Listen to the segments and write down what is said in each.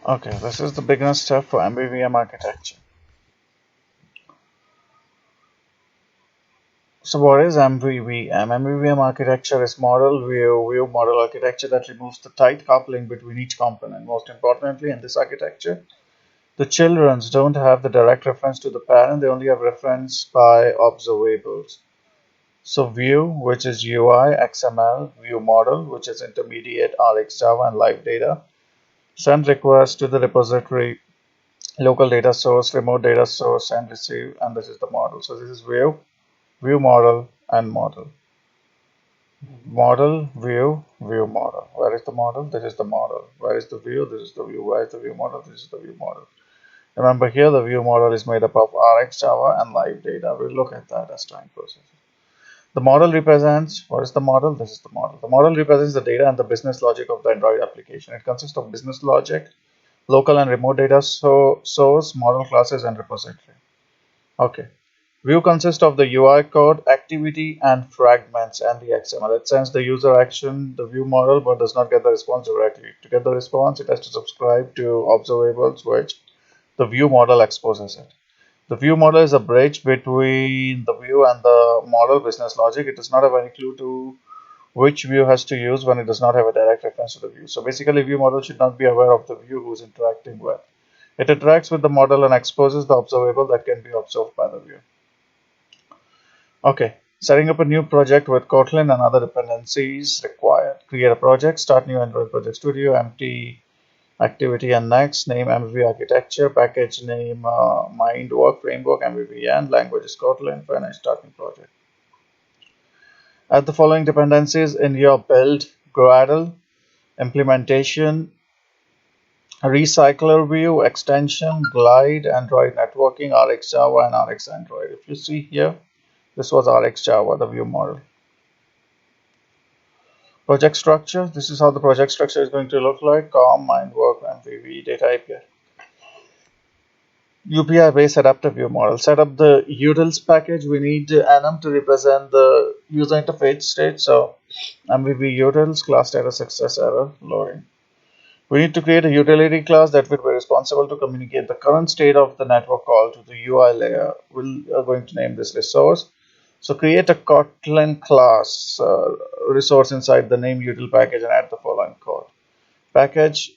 Okay, this is the beginner step for Mvvm architecture. So what is Mvvm? Mvvm architecture is model view model architecture that removes the tight coupling between each component. Most importantly, in this architecture, the children don't have the direct reference to the parent, they only have reference by observables. So view, which is UI, XML, view model, which is intermediate RX Java and live data, send requests to the repository, local data source, remote data source, and receive, and this is the model. So this is view model, and model. Model, view model. Where is the model? This is the model. Where is the view? This is the view. Where is the view model? This is the view model. Remember here the view model is made up of RX Java and live data. We'll look at that as time processes. The model represents, what is the model? This is the model. The model represents the data and the business logic of the Android application. It consists of business logic, local and remote data source, model classes, and repository. Okay. View consists of the UI code, activity, and fragments, and the XML. It sends the user action, the view model, but does not get the response directly. To get the response, it has to subscribe to observables, which the view model exposes it. The view model is a bridge between the view and the model business logic. It does not have any clue to which view has to use when it does not have a direct reference to the view. So basically, view model should not be aware of the view who's interacting with. It interacts with the model and exposes the observable that can be observed by the view. Okay, setting up a new project with Kotlin and other dependencies required. Create a project, start new Android Project Studio, empty activity and next, name Mvvm Architecture, package name Mindwork Framework Mvvm, language is Kotlin, finish, start new project. Add the following dependencies in your build: Gradle, implementation, recycler view, extension, glide, Android networking, RX Java, and RX Android. If you see here, this was RX Java, the view model. Project structure. This is how the project structure is going to look like. COM, Mindwork, MVV, Data API. UPI based adaptive view model. Set up the utils package. We need enum to represent the user interface state. So MVV utils class status success error loading. We need to create a utility class that will be responsible to communicate the current state of the network call to the UI layer. We are going to name this resource. So create a Kotlin class resource inside the name util package and add the following code. Package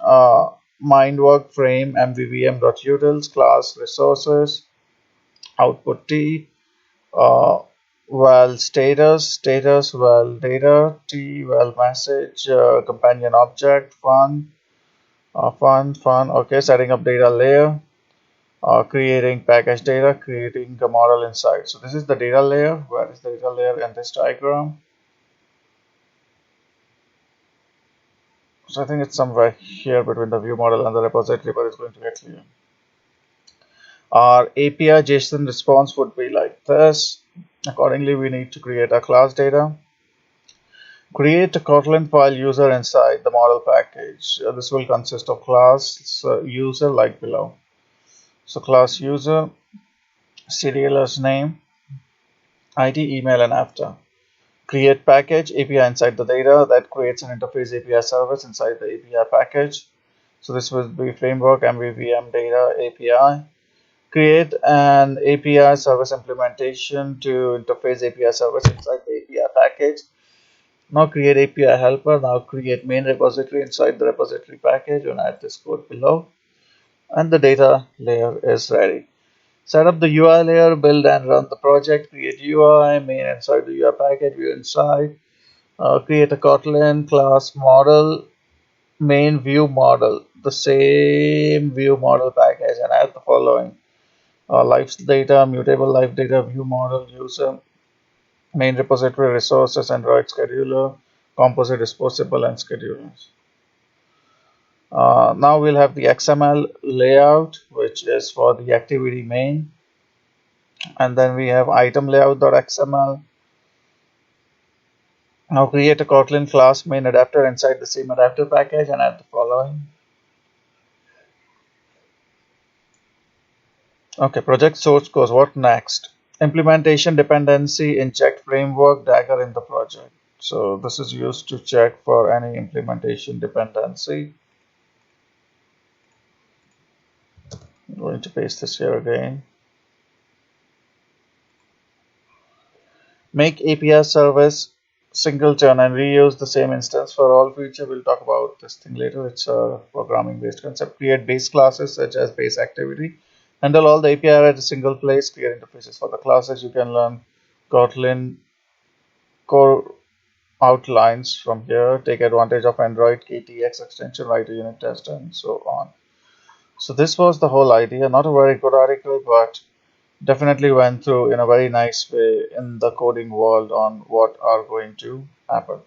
mindwork frame mvvm.utils class resources output t val status val data t val message companion object fun. Okay, setting up data layer, creating package data, creating the model inside. So this is the data layer. Where is the data layer in this diagram? So I think it's somewhere here between the view model and the repository, but it's going to get clear. Our API JSON response would be like this. Accordingly, we need to create a class data. Create a Kotlin file user inside the model package. This will consist of class user like below. So class user, serialers name, ID, email, and after. Create package API inside the data that creates an interface API service inside the API package. So this will be framework mvvm data API. Create an API service implementation to interface API service inside the API package. Now create API helper. Now create main repository inside the repository package and add this code below. And the data layer is ready. Set up the UI layer, build and run the project, create UI, main inside the UI package, view inside, create a Kotlin class model, main view model, the same view model package, and add the following. Live data, mutable live data, view model, user, main repository, resources, Android scheduler, composite disposable, and schedulers. Now we'll have the XML layout, which is for the activity main. And then we have item layout.xml. Now create a Kotlin class main adapter inside the same adapter package and add the following. Okay, project source goes. What next? Implementation dependency inject framework dagger in the project. So this is used to check for any implementation dependency. going to paste this here again. Make API service singleton and reuse the same instance for all future. We'll talk about this thing later. It's a programming based concept. Create base classes such as base activity. Handle all the API at a single place. Clear interfaces for the classes. You can learn Kotlin core outlines from here. Take advantage of Android KTX extension, write a unit test, and so on. So this was the whole idea. Not a very good article, but definitely went through in a very nice way in the coding world on what are going to happen.